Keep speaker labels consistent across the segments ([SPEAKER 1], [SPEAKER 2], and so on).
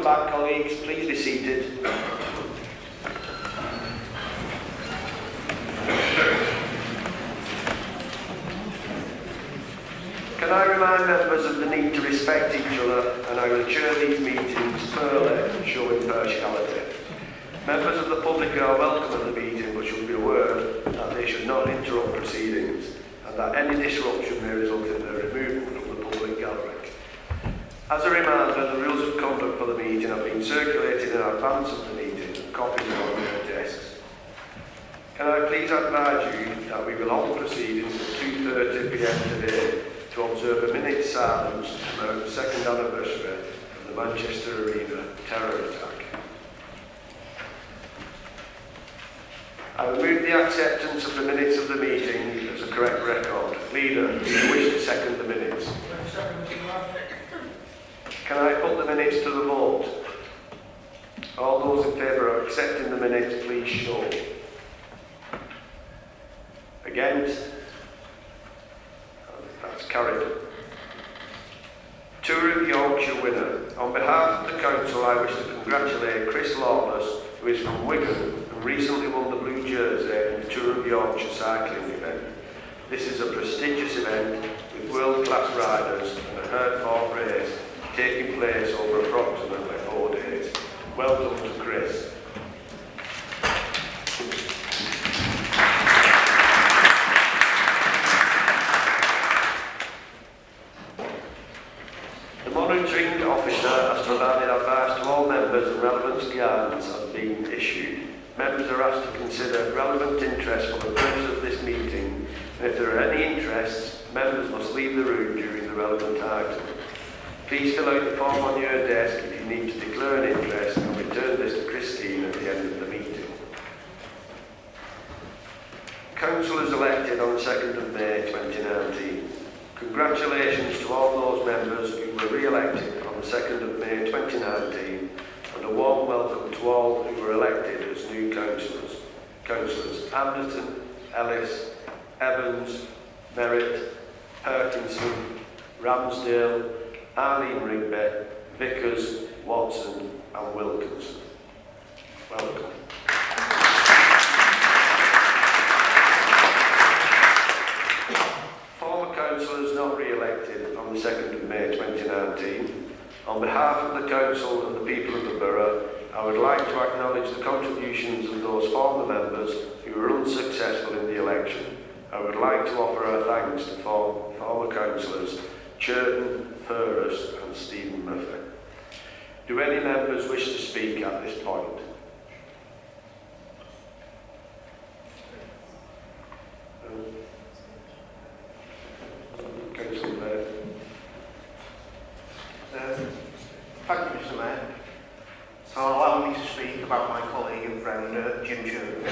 [SPEAKER 1] Welcome back, colleagues. Please be seated. Can I remind members of the need to respect each other, and I will chair these meetings fairly and show impartiality. Members of the public are welcome at the meeting but should be aware that they should not interrupt proceedings and that any disruption may result in their removal from the public gallery. As a reminder, the rules of conduct for the meeting have been circulated in advance of the meeting and copies are on your desks. Can I please advise you that we will hold proceedings at 2:30 p.m. today to observe a minute's silence to mark the second anniversary of the Manchester Arena terror attack. I will move the acceptance of the minutes of the meeting as a correct record. Leader, do you wish to second the minutes? Can I put the minutes to the vote? All those in favour of accepting the minutes, please show. Against? That's carried. Tour of Yorkshire winner. On behalf of the Council, I wish to congratulate Chris Lawless, who is from Wigan and recently won the blue jersey in the Tour of Yorkshire cycling event. This is a prestigious event with world-class riders and a hard-fought race taking place over approximately 4 days. Welcome to Chris. The monitoring officer has provided advice to all members and relevant guidance has been issued. Members are asked to consider relevant interests for the purpose of this meeting, and if there are any interests, members must leave the room during the relevant item. Please fill out the form on your desk if you need to declare an interest and return this to Christine at the end of the meeting. Councillors elected on the 2nd of May 2019. Congratulations to all those members who were re-elected on the 2nd of May 2019 and a warm welcome to all who were elected as new councillors. Councillors Anderton, Ellis, Evans, Merritt, Perkinson, Ramsdale, Arlene Rigby, Vickers, Watson and Wilkinson. Welcome. Former councillors not re-elected on the 2nd of May 2019, on behalf of the Council and the people of the Borough, I would like to acknowledge the contributions of those former members who were unsuccessful in the election. I would like to offer our thanks to former councillors Churton, Furrest and Stephen Murphy. Do any members wish to speak at this point? Councillor Mayor.
[SPEAKER 2] Thank you, Mr. Mayor. So allow me to speak about my colleague and friend Jim Churton.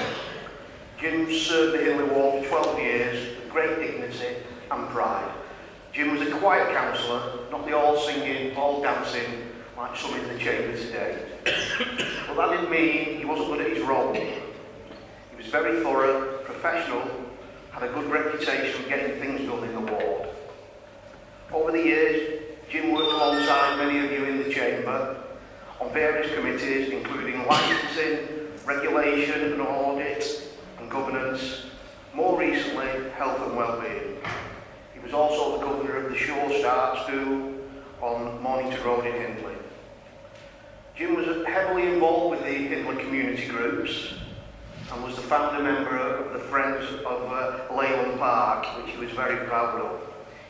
[SPEAKER 2] Jim served the Hindley Ward for 12 years with great dignity and pride. Jim was a quiet councillor, not the all singing, all dancing like some in the chamber today. But that didn't mean he wasn't good at his role. He was very thorough, professional, had a good reputation for getting things done in the ward. Over the years, Jim worked alongside many of you in the chamber on various committees, including licensing, regulation and audit and governance, more recently, health and wellbeing. He was also the governor of the Shore Start School on Mornington Road in Hindley. Jim was heavily involved with the Hindley community groups and was the founder member of the Friends of Leyland Park, which he was very proud of.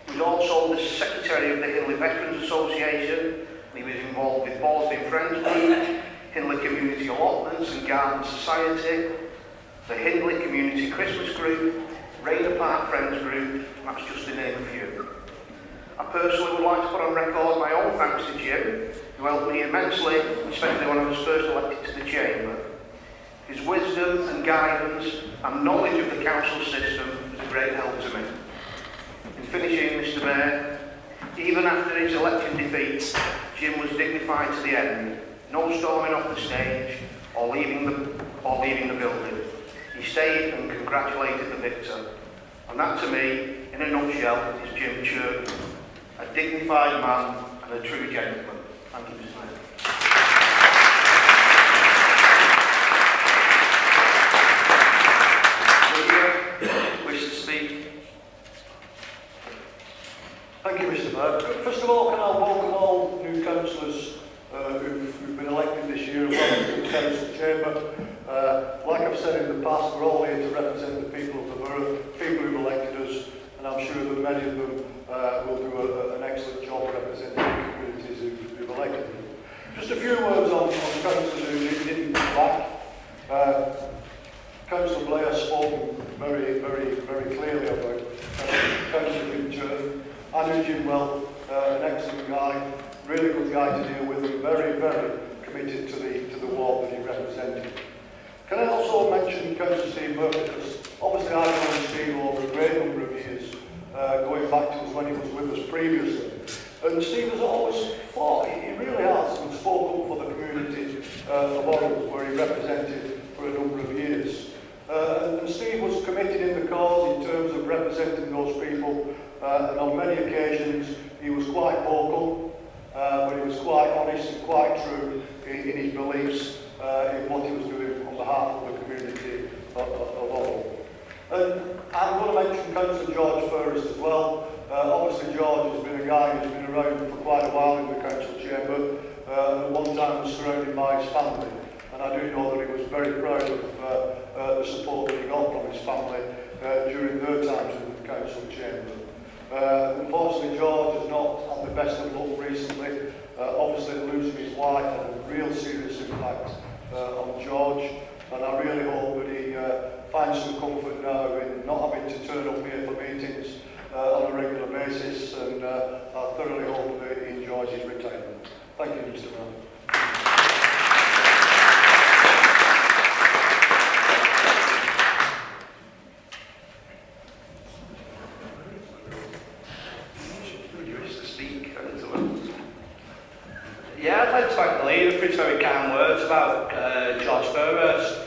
[SPEAKER 2] He was also the secretary of the Hindley Veterans Association, and he was involved with Ballsby Friends Group, Hindley Community Allotments and Garden Society, the Hindley Community Christmas Group, Rayner Park Friends Group, and that's just to name a few. I personally would like to put on record my own thanks to Jim, who helped me immensely, especially when I was first elected to the chamber. His wisdom and guidance and knowledge of the council system was a great help to me. In finishing, Mr. Mayor, even after his election defeat, Jim was dignified to the end, no storming off the stage or leaving the building. He stayed and congratulated the victor. And that, to me, in a nutshell, is Jim Churton, a dignified man and a true gentleman. Thank you, Mr. Mayor.
[SPEAKER 3] councillors who didn't come back. Councillor Blair spoke very clearly about Councillor Jim Church. I knew Jim well, an excellent guy, really good guy to deal with, and very committed to the ward that he represented. Can I also mention Councillor Steve Murphy, because obviously I've known Steve over a great number of years, going back to when he was with us previously. And Steve has always fought, he really has, and spoke up for the community of Orange, where he represented for a number of years. And Steve was committed in the cause in terms of representing those people, and on many occasions he was quite vocal, but he was quite honest and quite true in his beliefs in what he was doing on behalf of the community of Orange. And I'm going to mention Councillor George Furrest as well. Obviously George has been a guy who's been around for quite a while in the council chamber, and at one time was surrounded by his family. And I do know that he was very proud of the support that he got from his family during their times in the council chamber. Unfortunately, George has not had the best of luck recently. Obviously, losing his wife had a real serious impact on George, and I really hope that he finds some comfort now in not having to turn up here for meetings on a regular basis, and I thoroughly hope that he enjoys his retirement. Thank you, Mr. Mayor.
[SPEAKER 4] Yeah, I'd like to thank the leader for his very kind words about George Furrest.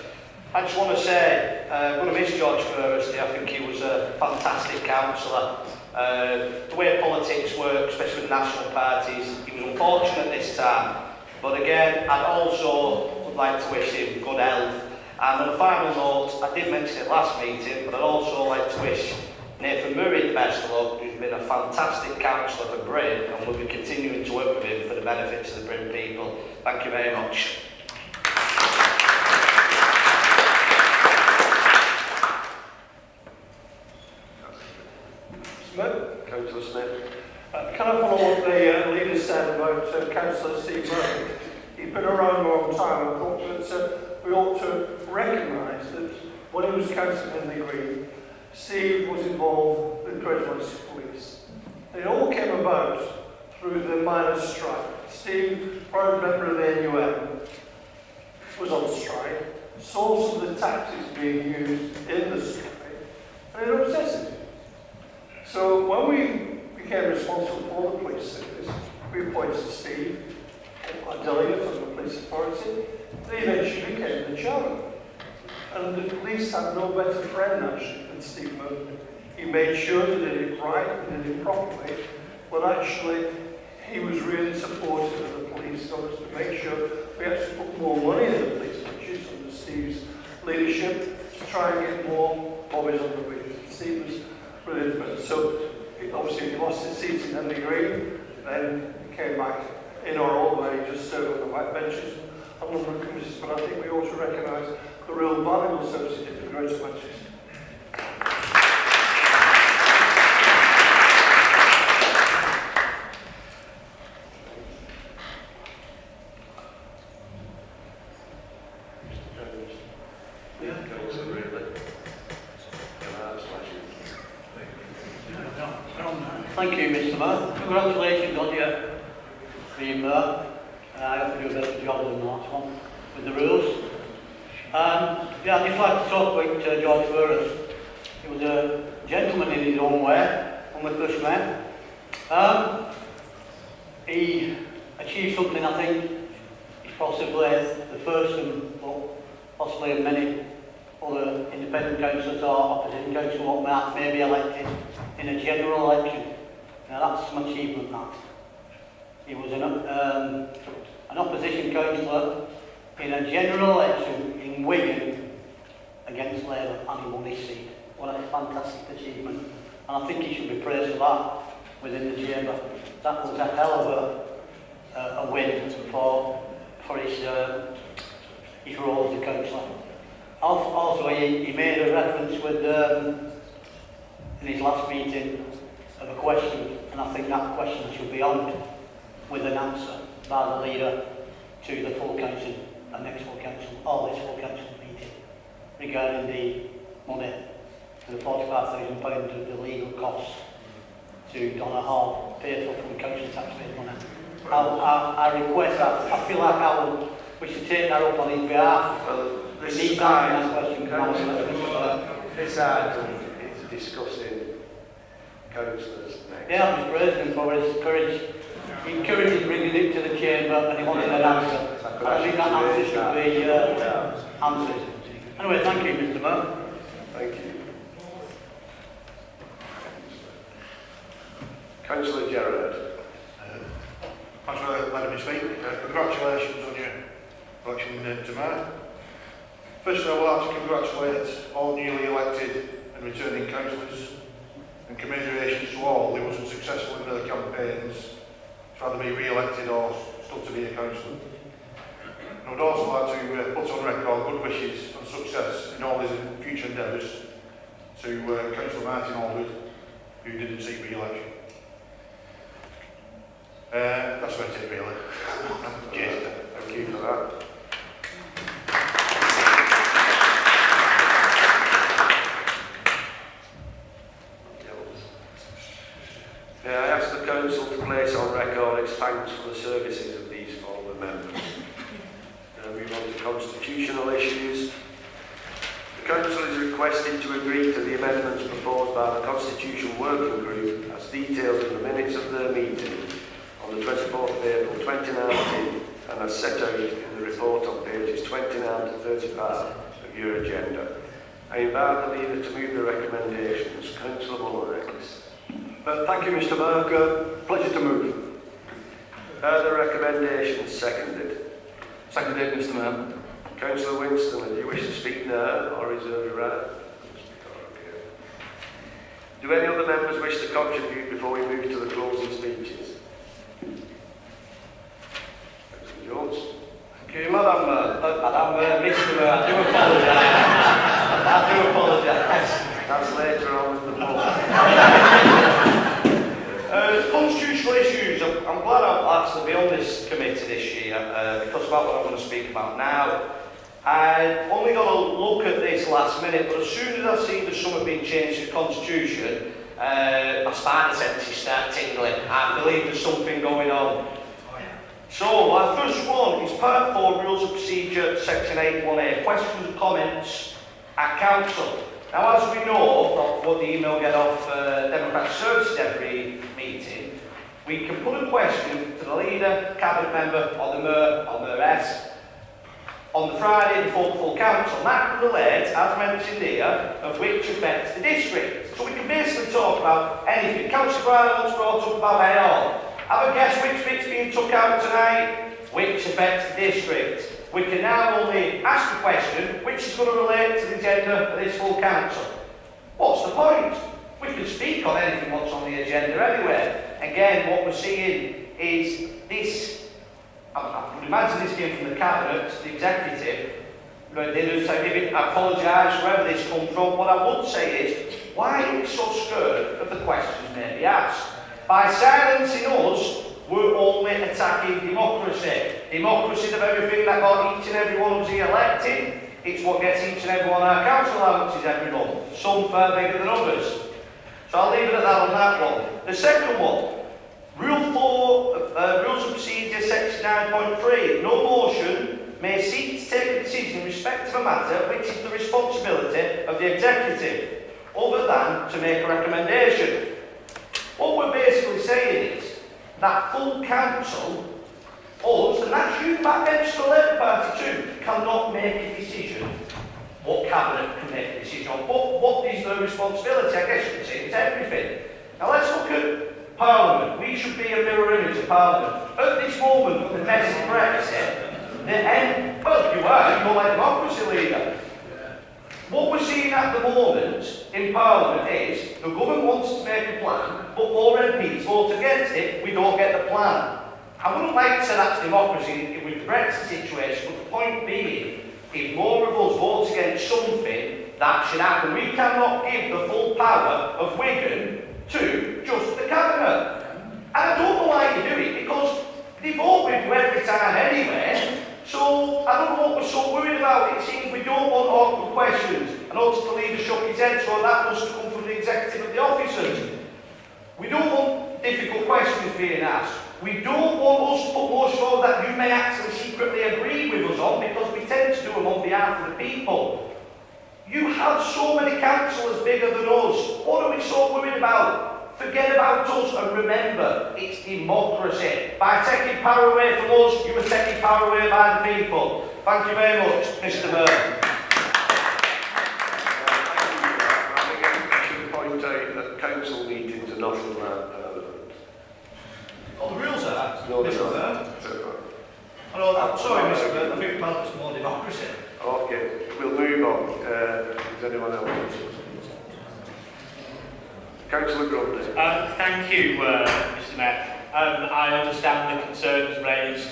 [SPEAKER 4] I just want to say, I'm going to miss George Furrest. I think he was a fantastic councillor. The way politics work, especially with national parties, he was unfortunate this time. But again, I'd also would like to wish him good health. And on a final note, I did mention it last meeting, but I'd also like to wish Nathan Murray the best of luck, who's been a fantastic councillor for Bryn, and we'll be continuing to work with him for the benefits of the Bryn people. Thank you very much.
[SPEAKER 5] Smith.
[SPEAKER 1] Councillor Smith.
[SPEAKER 5] Can I follow what the leader said about Councillor Steve Murray? He's been around a long time. I thought that we ought to recognise that when he was councillor in the Green, Steve was involved with Greater Manchester Police. It all came about through the miners' strike. Steve, proud member of the NUM, was on strike, saw some of the tactics being used in the strike, and it obsessed him. So when we became responsible for the police service, we appointed Steve, a delegate from the police authority, and he eventually became the chairman. And the police had no better friend actually than Steve Murphy. He made sure they did it right and did it properly, but actually he was really supportive of the police so as to make sure we actually put more money in the police budget under Steve's leadership to try and get more bobbies on the wheel. Steve was brilliant. So obviously he lost his seat in Henley Green, then he came back in our old way, just served on the white benches and a number of committees, but I think we ought to recognise the real valuable service he did for Greater Manchester.
[SPEAKER 6] Thank you, Mr. Mayor. Congratulations on your being there. I hope you do a better job than the last one with the rules. Yeah, I'd just like to talk about George Furrest. He was a gentleman in his own way when we first met. He achieved something I think is possibly the first and possibly of many other independent councillors or opposition councillors may be elected in a general election. Now that's some achievement, that. He was an opposition councillor in a general election in Wigan against Labour, and he won his seat. What a fantastic achievement. And I think he should be praised for that within the chamber. That was a hell of a win for his role as a councillor. Also, he made a reference with in his last meeting of a question, and I think that question should be honoured with an answer by the leader to the full council, and next full council, or this full council meeting, regarding the money for the £45,000 of the legal costs to Donna Hall, paid for from council taxpayers' money. I request that, I feel like we should take that up on his behalf.
[SPEAKER 1] Well,
[SPEAKER 6] We
[SPEAKER 1] this
[SPEAKER 6] need
[SPEAKER 1] item,
[SPEAKER 6] that question.
[SPEAKER 1] this item is discussing councillors next.
[SPEAKER 6] Yeah, I'm just praising him for his courage. He encouraged bringing it to the chamber and he wanted an answer. I think that answer should be answered. Anyway, thank you, Mr. Mayor.
[SPEAKER 1] Thank you. Councillor Gerard.
[SPEAKER 7] Thanks for letting me speak. Congratulations on your election to Mayor. Firstly, I would like to congratulate all newly elected and returning councillors, and commiserations to all who wasn't successful in their campaigns to either be re-elected or still to be a councillor. I would also like to put on record good wishes and success in all his future endeavours to Councillor Martin Aldwood, who didn't seek re-election. That's about it, really. Cheers.
[SPEAKER 1] Thank you for that. May I ask the council to place on record its thanks for the services of these former members. Now move on to constitutional issues. The council is requested to agree to the amendments proposed by the Constitution Working Group as detailed in the minutes of their meeting on the 24th of April 2019 and as set out in the report on pages 29 to 35 of your agenda. I invite the leader to move the recommendations. Councillor Mullerex.
[SPEAKER 3] Thank you, Mr. Mayor. Pleasure to move.
[SPEAKER 1] Are the recommendations seconded?
[SPEAKER 8] Seconded, Mr. Mayor.
[SPEAKER 1] Councillor Winston, do you wish to speak now or reserve your right? Do any other members wish to contribute before we move to the closing speeches? Councillor Jones.
[SPEAKER 4] Thank you, Madam Mr. Mayor, I do apologise. I do apologise.
[SPEAKER 1] That's later on in the vote.
[SPEAKER 4] Constitutional issues, I'm glad I've actually been on this committee this year because about what I'm going to speak about now. I only got to look at this last minute, but as soon as I see there's something being changed to the Constitution, my spinal senses start tingling. I believe there's something going on. So, our first one is Part 4 Rules of Procedure, Section 8.1a, questions and comments at Council. Now, as we know, what the email get off Democratic Services every meeting, we can put a question to the leader, cabinet member, or the mayor, or mayoress, on the Friday before the full council. And that can relate, as mentioned here, of which affects the district. So we can basically talk about anything. Councillor Ireland's brought up about AR. Have a guess which bit's being took out tonight, which affects the district. We can now only ask a question which is going to relate to the agenda of this full council. What's the point? We can speak on anything what's on the agenda anyway. Again, what we're seeing is this, I would imagine this came from the cabinet, the executive, but they do say, I apologise wherever this comes from. What I would say is, why are we so scared of the questions may be asked? By silencing us, we're only attacking democracy. Democracy, the very thing that got each and every one of us elected. It's what gets each and every one of our council allowances every month. Some far bigger than others. So I'll leave it at that on that one. The second one, Rule 4, Rules of Procedure, Section 9.3. No motion may seek to take a decision in respect of a matter which is the responsibility of the executive, other than to make a recommendation. What we're basically saying is that full council, us, and that's you backbench to the Labour Party too, cannot make a decision. What cabinet can make a decision on? What is their responsibility? I guess you could say it's everything. Now let's look at Parliament. We should be a mirror image of Parliament. At this moment, with the mess of Brexit, the end, well, you're like democracy leader. What we're seeing at the moment in Parliament is the government wants to make a plan, but more MPs vote against it, we don't get the plan. I wouldn't like to say that's democracy with the Brexit situation, but the point being, if more of us vote against something, that should happen. We cannot give the full power of Wigan to just the cabinet. And I don't know why you do it, because they vote with you every time anyway. I don't know what we're so worried about. It seems we don't want awkward questions. I noticed the leader shook his head, so that must have come from the executive of the officers. We don't want difficult questions being asked. We don't want us to put motions forward that you may actually secretly agree with us on, because we tend to do them on behalf of the people. You have so many councillors bigger than us. What are we so worried about? Forget about us and remember, it's democracy. By taking power away from us, you are taking power away by the people. Thank you very much, Mr. Mayor.
[SPEAKER 1] I should point out that council meetings are not allowed.
[SPEAKER 4] Oh, the rules are?
[SPEAKER 1] No, they're
[SPEAKER 4] Mr.
[SPEAKER 1] not.
[SPEAKER 4] Mayor? Oh, no, I'm sorry, Mr. Mayor. I think perhaps it's more democracy.
[SPEAKER 1] Okay, we'll move on. Is anyone else? Councillor Grundy.
[SPEAKER 9] Thank you, Mr. Mayor. I understand the concerns raised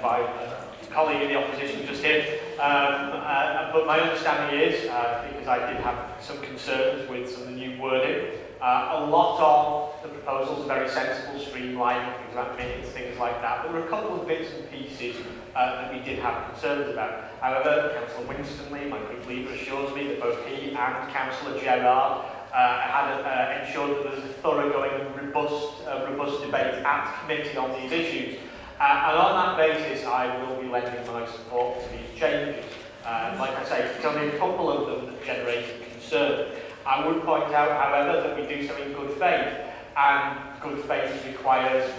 [SPEAKER 9] by a colleague in the opposition just here, but my understanding is, because I did have some concerns with some of the new wording, a lot of the proposals are very sensible, streamlining, things like minutes, things like that. There were a couple of bits and pieces that we did have concerns about. However, Councillor Winstanley, my group leader, assures me that both he and Councillor Gerard had ensured that there was a thoroughgoing and robust debate at committee on these issues. And on that basis, I will be lending my support to these changes. Like I say, it's only a couple of them that generated concern. I would point out, however, that we do so in good faith, and good faith requires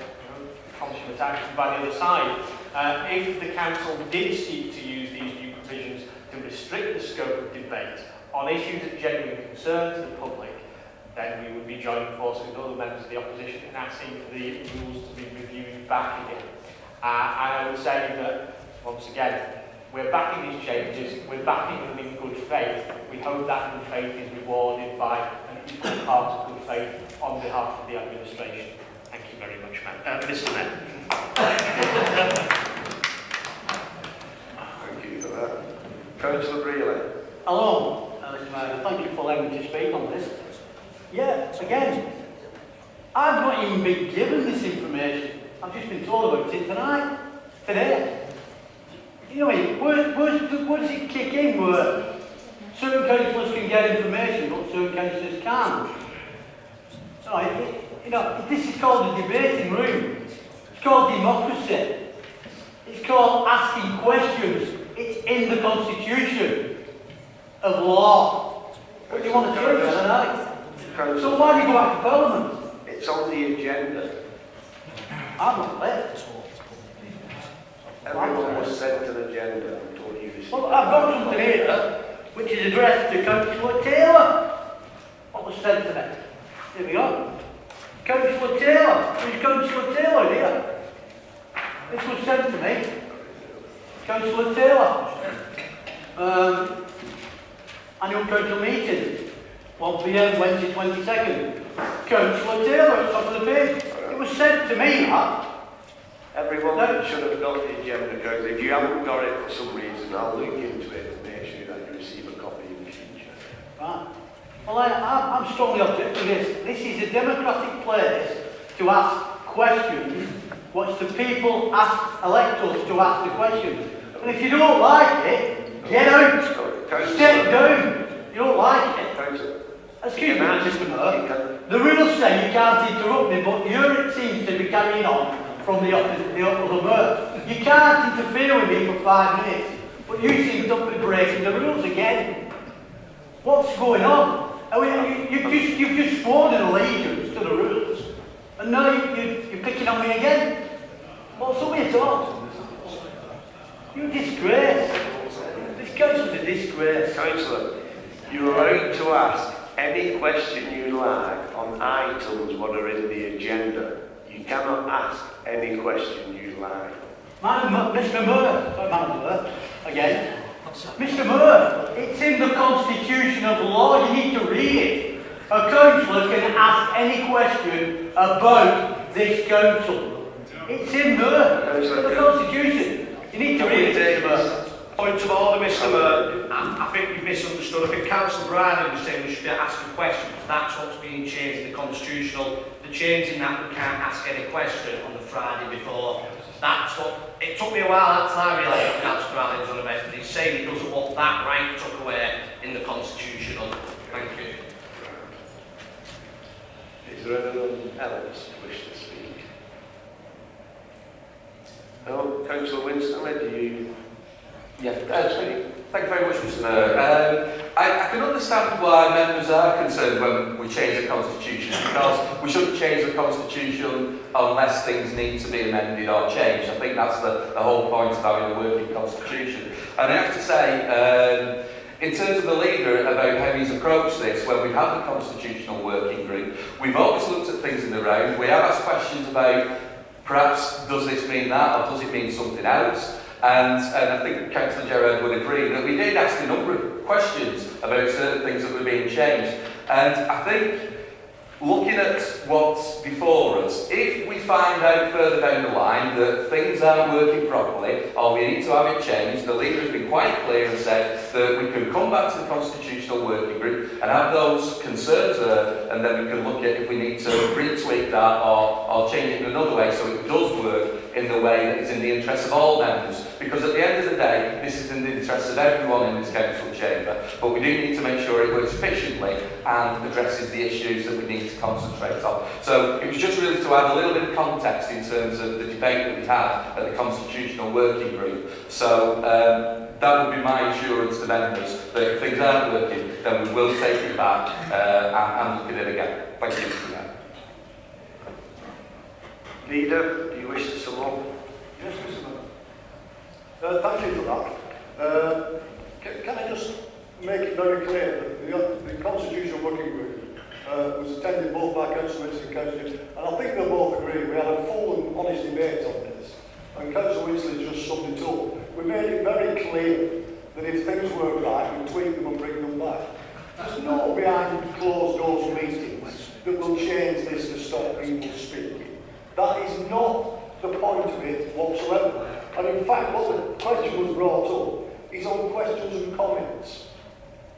[SPEAKER 9] consummate action by the other side. If the Council did seek to use these new provisions to restrict the scope of debate on issues of genuine concern to the public, then we would be joining forces with other members of the opposition in asking for the rules to be reviewed back again. And I would say that, once again, we're backing these changes, we're backing them in good faith. We hope that good faith is rewarded by an equal part of good faith on behalf of the administration. Thank you very much, Mr. Mayor.
[SPEAKER 1] Thank you for that. Councillor Brealey.
[SPEAKER 6] Hello, Mr. Mayor. Thank you for allowing me to speak on this. Yeah, again, I've not even been given this information. I've just been told about it today. You know, where does it kick in where certain councillors can get information but certain councillors can't? This is called a debating room. It's called democracy. It's called asking questions. It's in the constitution of law. What do you want to change tonight? So why do you go back to Parliament?
[SPEAKER 1] It's on the agenda.
[SPEAKER 6] I'm not left.
[SPEAKER 1] Everyone was sent an agenda until you received.
[SPEAKER 6] Well, I've got something here which is addressed to Councillor Taylor. What was sent to me? Here we go. Councillor Taylor. Who's Councillor Taylor here? This was sent to me. Councillor Taylor. Annual council meeting. 1 p.m. Wednesday 22nd. Councillor Taylor at the top of the page. It was sent to me, that.
[SPEAKER 1] Everyone should have got the agenda, because if you haven't got it for some reason, I'll look into it and make sure that you receive a copy in the future.
[SPEAKER 6] Right. Well, I'm strongly objecting to this. This is a democratic place to ask questions, which the people elect us to ask the questions. And if you don't like it, get out. Step down. You don't like it. Excuse me, Mr. Mayor. The rules say you can't interrupt me, but here it seems to be carrying on from the other mayor. You can't interfere with me for 5 minutes, but you seem to be breaking the rules again. What's going on? I mean, you've just sworn an allegiance to the rules, and now you're picking on me again. What's up with it all? You're a disgrace. This council's a disgrace.
[SPEAKER 1] Councillor, you're allowed to ask any question you like on items what are in the agenda. You cannot ask any question you like.
[SPEAKER 6] Mr. Mayor, again. Mr. Mayor, it's in the Constitution of law. You need to read it. A councillor can ask any question about this council. It's in there. It's in the Constitution. You need to read it, Mr. Mayor.
[SPEAKER 4] Point of order, Mr. Mayor. I think you've misunderstood. I think Councillor Bryan was saying we should be asking questions. That's what's being changed in the constitutional. The change in that we can't ask any question on the Friday before
[SPEAKER 10] That's what, it took me a while until I realised that Councillor Allen was unamended. He's saying he doesn't want that right took away in the constitutional. Thank you.
[SPEAKER 1] Is there anyone else who wishes to speak? No, Councillor Winstanley, do you
[SPEAKER 8] Yeah,
[SPEAKER 1] speak?
[SPEAKER 8] thank you very much, Mr Mayor. I can understand why members are concerned when we change the Constitution, because we shouldn't change the Constitution unless things need to be amended or changed. I think that's the whole point of having a working Constitution. And I have to say, in terms of the leader about how he's approached this, when we've had the Constitutional Working Group, we've always looked at things in the round. We have asked questions about, perhaps, does this mean that, or does it mean something else? And I think Councillor Gerard would agree that we did ask a number of questions about certain things that were being changed. And I think, looking at what's before us, if we find out further down the line that things aren't working properly or we need to have it changed, the leader has been quite clear and said that we can come back to the Constitutional Working Group and have those concerns heard, and then we can look at if we need to retweak that or change it in another way so it does work in the way that is in the interest of all members. Because at the end of the day, this is in the interest of everyone in this council chamber, but we do need to make sure it works efficiently and addresses the issues that we need to concentrate on. So it was just really to add a little bit of context in terms of the debate that we had at the Constitutional Working Group. So that would be my assurance to members that if things aren't working, then we will take it back and look at it again. Thank you.
[SPEAKER 1] Leader, do you wish to sum up?
[SPEAKER 3] Yes, Mr Mayor. Thank you for that. Can I just make it very clear that the Constitutional Working Group was attended both by Councillor Winsley and Councillor Jim, and I think they both agree we had a full and honest debate on this. And Councillor Winsley just summed it up. We made it very clear that if things weren't right, we'd tweak them and bring them back. There's no behind closed doors meetings that will change this to stop people speaking. That is not the point of it whatsoever. And in fact, what the question was brought up is on questions and comments.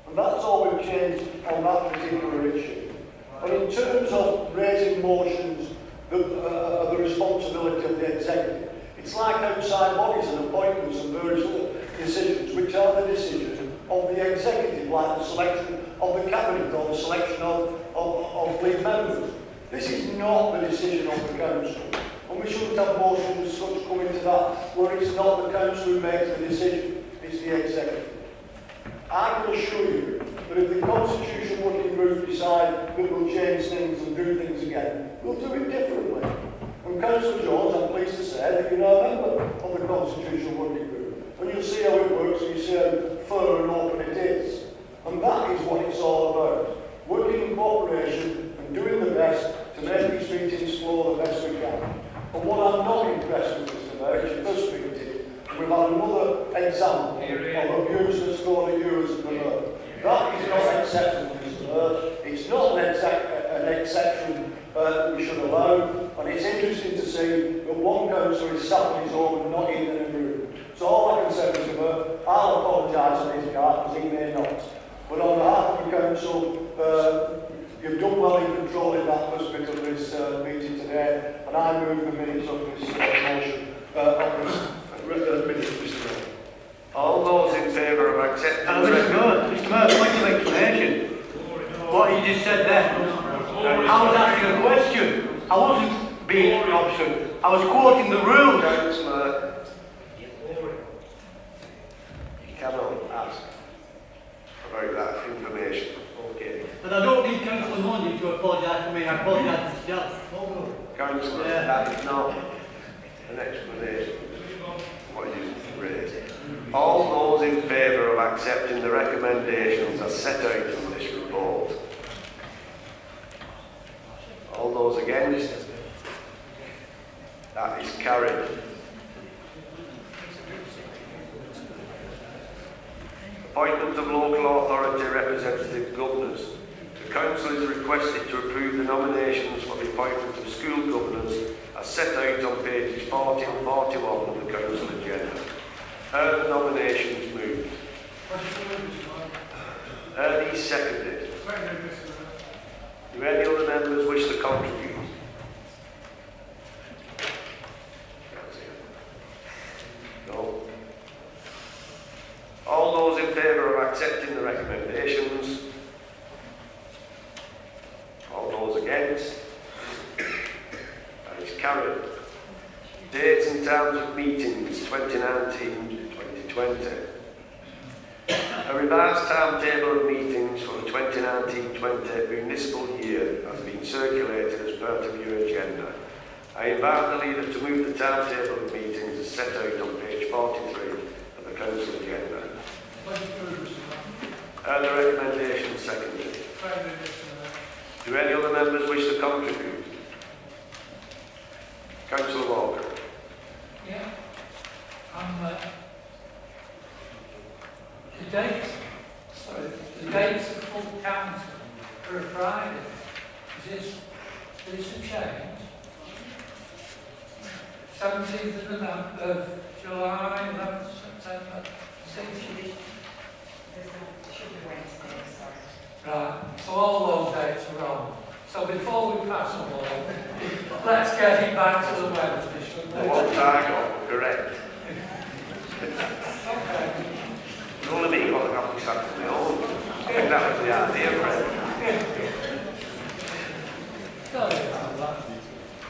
[SPEAKER 3] And that's all we've changed on that particular issue. And in terms of raising motions that are the responsibility of the executive, it's like outside bodies and appointments and various other decisions, which are the decision of the executive, like the selection of the cabinet or the selection of lead members. This is not the decision of the council, and we shouldn't have motions as such come into that where it's not the council who makes the decision, it's the executive. I can assure you that if the Constitution Working Group decide that we'll change things and do things again, we'll do it differently. And Councillor Jones, I'm pleased to say that you're now a member of the Constitution Working Group, and you'll see how it works and you see how fair and open it is. And that is what it's all about. Working in cooperation and doing the best to make these meetings flow the best we can. And what I'm not impressed with, Mr Mayor, is your first meeting, we've had another example of abuse that's thrown at you as the Mayor. That is not acceptable, Mr Mayor. It's not an exception that we should allow. And it's interesting to see that one councillor is sat on his own and not even in a room. So all I can say, Mr Mayor, I'll apologise on his behalf, because he may not. But on behalf of the council, you've done well in controlling that first bit of this meeting today, and I move the minutes of this motion, of this minutes, Mr Mayor.
[SPEAKER 1] All those in favour of accepting
[SPEAKER 6] Mr Mayor, point of explanation. What he just said there, I was asking a question. I wasn't being obstinate. I was quoting the rules.
[SPEAKER 1] Councillor, you cannot ask about that information. Okay.
[SPEAKER 6] But I don't need Councillor Monday to apologise for me. I apologise to myself.
[SPEAKER 1] Councillor, that is not an explanation of what you raised. All those in favour of accepting the recommendations as set out in this report. All those against? That is carried. Appointment of local authority representative governors. The council is requested to approve the nominations for the appointment of school governors as set out on pages 40 and 41 of the council agenda. Are the nominations moved? Are these seconded? Do any other members wish to contribute? accepting the recommendations? All those against? That is carried. Dates and times of meetings 2019-2020. A revised timetable of meetings for the 2019-20 municipal year has been circulated as part of your agenda. I invite the leader to move the timetable of meetings as set out on page 43 of the council agenda. Are the recommendations seconded? Do any other members wish to contribute? Councillor Walker.
[SPEAKER 11] Yeah. The dates of full council are a Friday. Is this a change? 17th of July, 11th September, 16th. Right, so all those dates are wrong. So before we pass them all, let's get it back to the Wednesday, shouldn't we?
[SPEAKER 1] What time? Correct.
[SPEAKER 11] Okay.
[SPEAKER 1] You only me got a couple of shots of my own. I think that was the idea, Fred.
[SPEAKER 11] Sorry about that.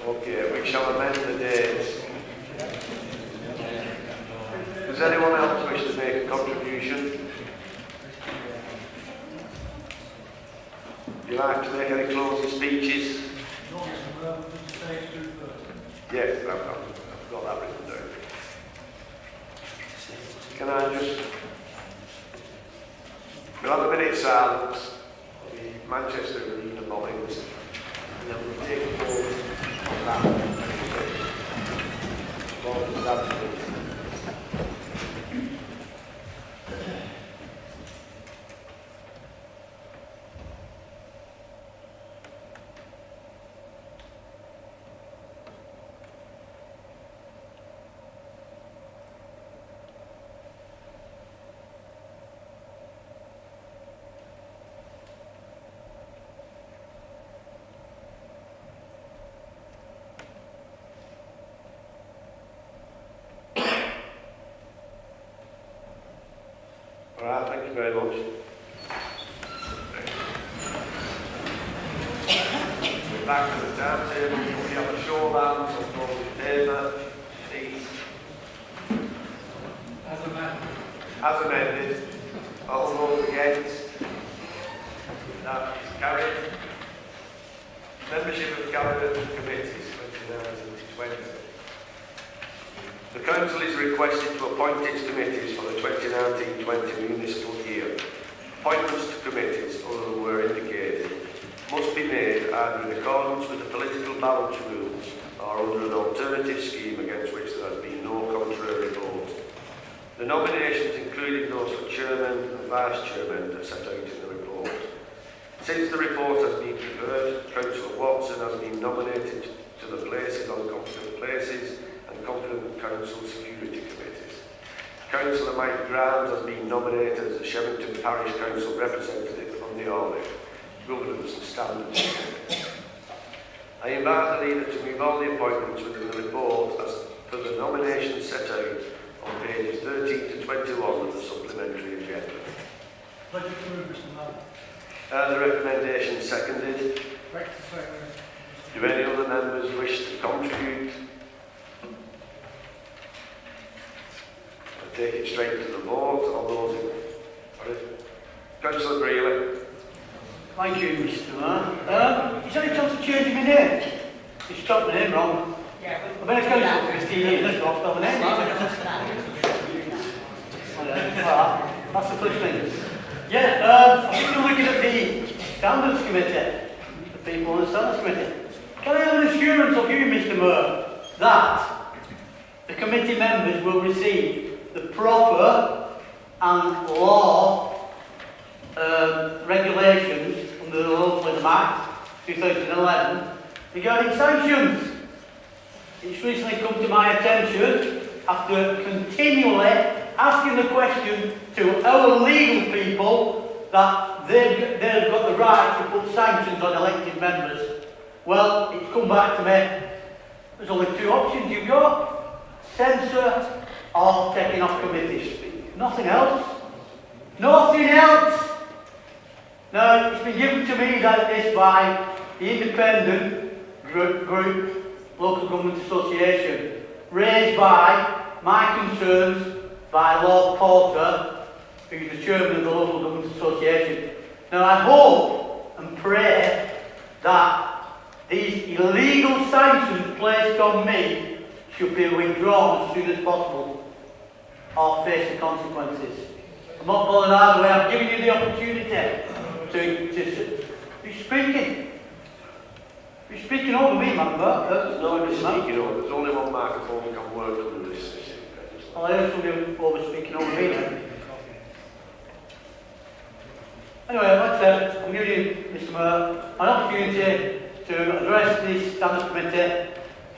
[SPEAKER 1] Okay, we shall amend the dates. Does anyone else wish to make a contribution? Would you like to make any closing speeches? Yes, I've got that written down. Can I just... We'll have a minute's silence for the Manchester Arena bombings, and then we'll take a vote on that. Vote on that. All right, thank you very much. We're back to the timetable. We have a show of hands on those in favour, please.
[SPEAKER 11] As amended.
[SPEAKER 1] As amended. All those against? That is carried. Membership of cabinet committees 2019-20. The Council is requested to appoint its committees for the 2019-20 municipal year. Appointments to committees, other than were indicated, must be made either in accordance with the political balance rules or under an alternative scheme against which there has been no contrary vote. The nominations, including those for chairman and vice chairman, are set out in the report. Since the report has been prepared, Councillor Watson has been nominated to the places on Confident Places and Confident Council Security Committees. Councillor Mike Grant has been nominated as the Shevington Parish Council representative on the Orley Governance and Standards Committee. I invite the leader to move all the appointments within the report as per the nominations set out on pages 13 to 21 of the supplementary agenda. The recommendation seconded. Do any other members wish to contribute? I'll take it straight to the vote. All those in... Councillor Brealey.
[SPEAKER 6] Thank you, Mr. Mayor. Is there any chance of changing my name? You spelled my name wrong.
[SPEAKER 11] Yeah.
[SPEAKER 6] I've been a council for 15 years, so I've spelled my name wrong. That's the first thing. Yeah, I'm just looking at the Standards Committee, the people on the Standards Committee. Can I have an assurance of you, Mr. Mayor, that the committee members will receive the proper and law regulations under the Localism Act 2011 regarding sanctions? It's recently come to my attention after continually asking the question to our legal people that they've got the right to put sanctions on elected members. Well, it's come back to me. There's only two options you've got: censor or taking off committees. Nothing else. Nothing else. Now, it's been given to me like this by the independent group Local Government Association, raised by my concerns by Lord Porter, who's the chairman of the Local Government Association. Now, I hope and pray that these illegal sanctions placed on me should be withdrawn as soon as possible or face the consequences. I'm not bothered either way. I'm giving you the opportunity to be speaking. You're speaking over me, man.
[SPEAKER 1] There's no one speaking over. There's only one microphone that can work under this system.
[SPEAKER 6] Well, I heard somebody over speaking over me then. Anyway, I'm giving you, Mr. Mayor, an opportunity to address this standards committee,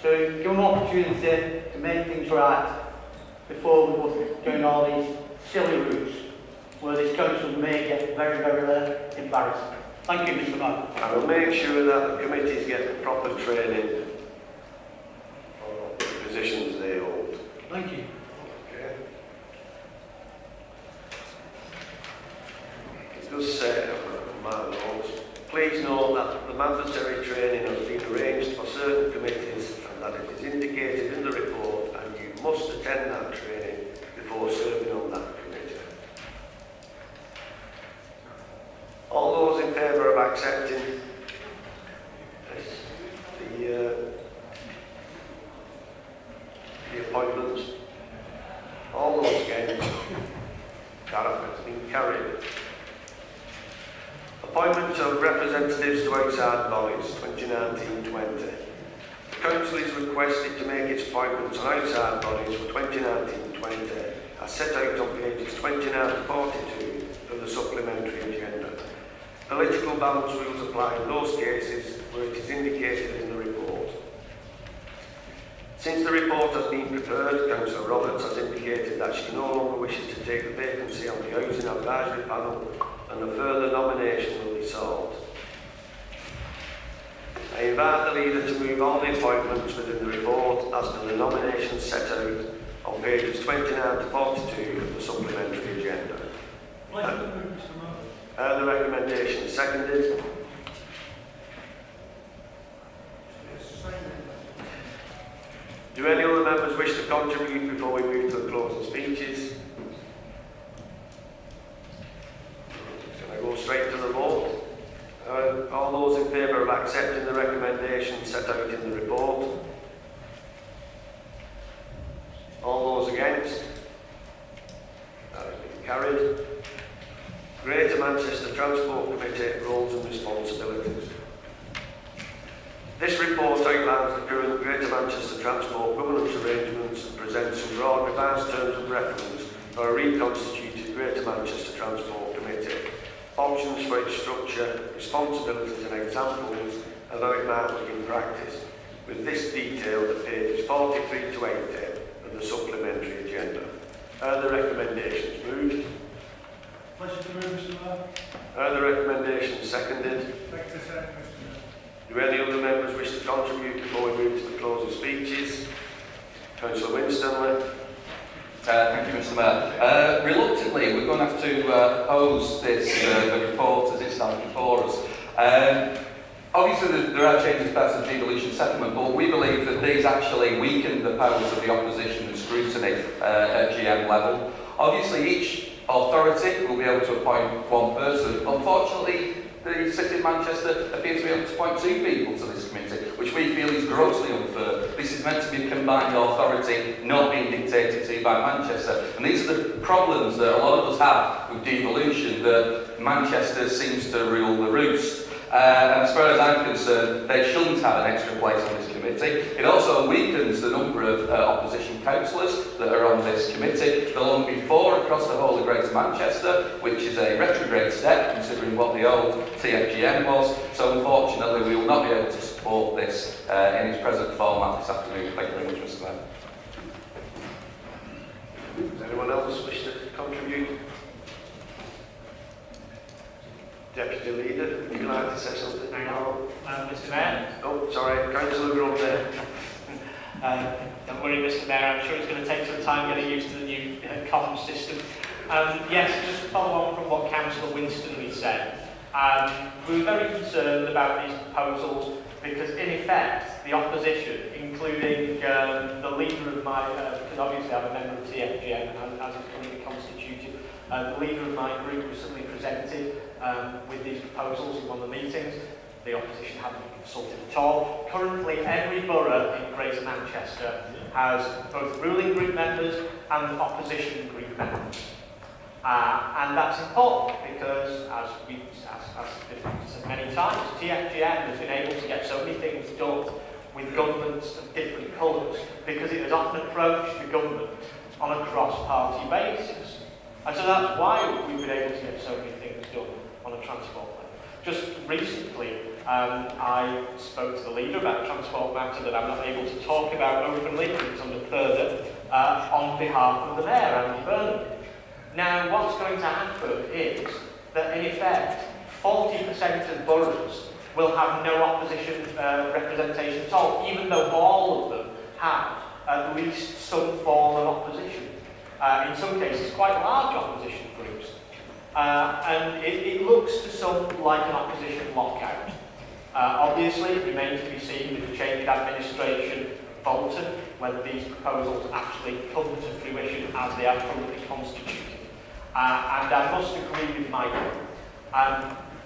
[SPEAKER 6] to give them an opportunity to make things right before we go down all these silly routes where this council may get very, very embarrassed. Thank you, Mr. Mayor.
[SPEAKER 1] I will make sure that the committees get the proper training for the positions they hold.
[SPEAKER 6] Thank you.
[SPEAKER 1] Okay. It does say on my notes, please note that the mandatory training has been arranged for certain committees and that it is indicated in the report and you must attend that training before serving on that committee. All those in favour of accepting the appointments? All those against? That has been carried. Appointment of representatives to outside bodies 2019-20. The Council is requested to make its appointments on outside bodies for 2019-20 as set out on pages 29 to 42 of the supplementary agenda. Political balance rules apply in those cases where it is indicated in the report. Since the report has been prepared, Councillor Roberts has indicated that she no longer wishes to take the vacancy on the Housing Advisory Panel and a further nomination will be sought. I invite the leader to move all the appointments within the report as per the nominations set out on pages 29 to 42 of the supplementary agenda. The recommendation is seconded. Do any other members wish to contribute before we move to the closing speeches? Can I go straight to the vote? All those in favour of accepting the recommendation set out in the report? All those against? That has been carried. Greater Manchester Transport Committee roles and responsibilities. This report outlines the current Greater Manchester Transport governance arrangements and presents some broad revised terms of reference for a reconstituted Greater Manchester Transport Committee, options for its structure, responsibilities and examples of how it might look in practice, with this detailed at pages 43 to 80 of the supplementary agenda. Are the recommendations moved?
[SPEAKER 11] Pleasure to move, Mr. Mayor.
[SPEAKER 1] Are the recommendations seconded?
[SPEAKER 11] Thank you, Mr.
[SPEAKER 1] Do any other members wish to contribute before we move to the closing speeches? Councillor Winstanley.
[SPEAKER 8] Thank you, Mr. Mayor. Reluctantly, we're going to have to oppose this the report as it stands before us. Obviously, there are changes passed to devolution settlement, but we believe that these actually weaken the powers of the opposition and scrutiny at GM level. Obviously, each authority will be able to appoint one person. Unfortunately, the City of Manchester appears to be able to appoint two people to this committee, which we feel is grossly unfair. This is meant to be a combined authority, not being dictated to by Manchester. And these are the problems that a lot of us have with devolution, that Manchester seems to rule the roost. And as far as I'm concerned, they shouldn't have an extra place on this committee. It also weakens the number of opposition councillors that are on this committee. There'll only be 4 across the whole of Greater Manchester, which is a retrograde step considering what the old TFGM was. So unfortunately, we will not be able to support this in its present format this afternoon. Thank you very much, Mr. Mayor.
[SPEAKER 1] Does anyone else wish to contribute? Deputy Leader, would you like to say something?
[SPEAKER 9] Hang on, Mr. Mayor.
[SPEAKER 1] Oh, sorry, Councillor Grove there.
[SPEAKER 9] Don't worry, Mr. Mayor, I'm sure it's going to take some time getting used to the new comms system. Yes, just to follow on from what Councillor Winstonley said, we were very concerned about these proposals because, in effect, the opposition, including the leader of my, because obviously I'm a member of TFGM and as it's currently constituted, the leader of my group was suddenly presented with these proposals in one of the meetings. The opposition hadn't been consulted at all. Currently, every borough in Greater Manchester has both ruling group members and opposition group members. And that's important because, as we've said many times, TFGM has been able to get so many things done with governments of different colours because it has often approached the government on a cross-party basis. And so that's why we've been able to get so many things done on a transport level. Just recently, I spoke to the leader about a transport matter that I'm not able to talk about openly because it's under further, on behalf of the Mayor, Andy Burnham. Now, what's going to happen is that, in effect, 40% of boroughs will have no opposition representation at all, even though all of them have at least some form of opposition. In some cases, quite large opposition groups. And it looks to some like an opposition lockout. Obviously, it remains to be seen with the change of administration, Bolton, whether these proposals actually come to fruition as they are currently constituted. And I must agree with Michael.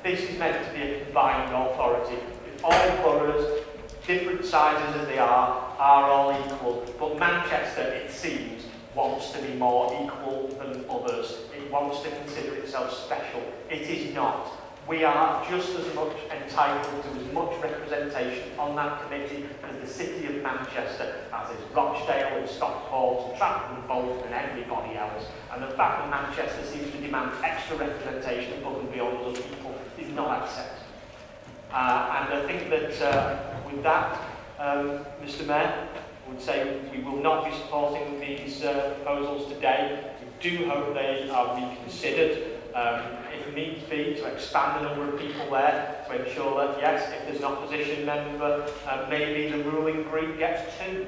[SPEAKER 9] This is meant to be a combined authority. If all boroughs, different sizes as they are all equal. But Manchester, it seems, wants to be more equal than others. It wants to consider itself special. It is not. We are just as much entitled to as much representation on that committee as the City of Manchester, as is Rochdale and Stockport and Trafford and Bolton and everybody else. And the fact that Manchester seems to demand extra representation above and beyond other people is not acceptable. And I think that with that, Mr Mayor, I would say we will not be supporting these proposals today. We do hope they are reconsidered. If needs be, to expand the number of people there to ensure that, yes, if there's an opposition member, maybe the ruling group gets two,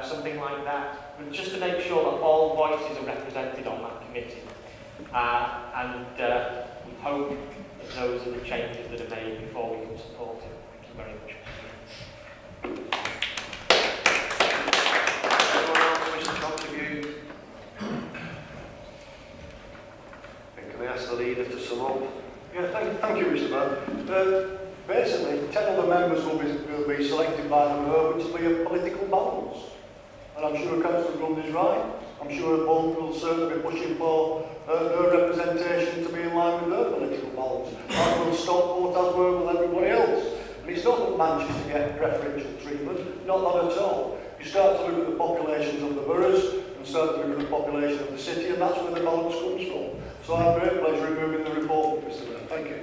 [SPEAKER 9] something like that. But just to make sure that all voices are represented on that committee. And we hope that those are the changes that are made before we can support it. Thank you very much.
[SPEAKER 1] Anyone else wish to contribute? Can I ask the leader to sum up?
[SPEAKER 3] Yeah, thank you, Mr Mayor. Basically, 10 of the members will be selected by the Mayor, which will be a political balance. And I'm sure Councillor Grundy is right. I'm sure both will certainly be pushing for their representation to be in line with their political balance. As will Stockport, as will everybody else. And it's not that Manchester get preferential treatment, not that at all. You start to look at the populations of the boroughs and start to look at the population of the city, and that's where the balance comes from. So I have great pleasure in moving the report, Mr Mayor. Thank you.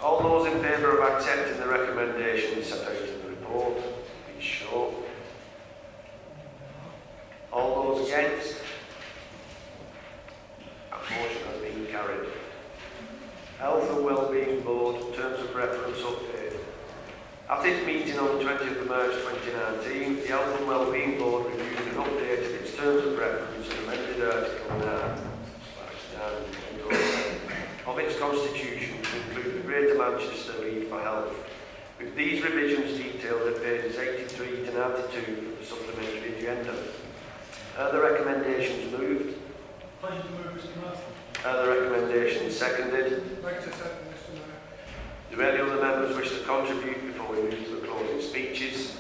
[SPEAKER 1] All those in favour of accepting the recommendations set out in the report, please show. All those against? That motion has been carried. Health and Wellbeing Board, terms of reference update. At its meeting on the 20th of March 2019, the Health and Wellbeing Board reviewed and updated its terms of reference and amended Article 9 of its constitution to include the Greater Manchester League for Health, with these revisions detailed at pages 83 to 92 of the supplementary agenda. Are the recommendations moved?
[SPEAKER 11] Pleasure to move, Mr Mayor.
[SPEAKER 1] Are the recommendations seconded?
[SPEAKER 11] Like to second, Mr Mayor.
[SPEAKER 1] Do any other members wish to contribute before we move to the closing speeches?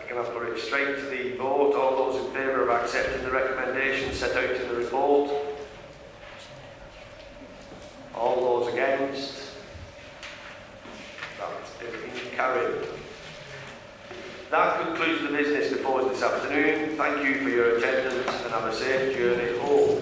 [SPEAKER 1] Can I put it straight to the vote? All those in favour of accepting the recommendations set out in the report? All those against? That's been carried. That concludes the business before us this afternoon. Thank you for your attendance and have a safe journey home.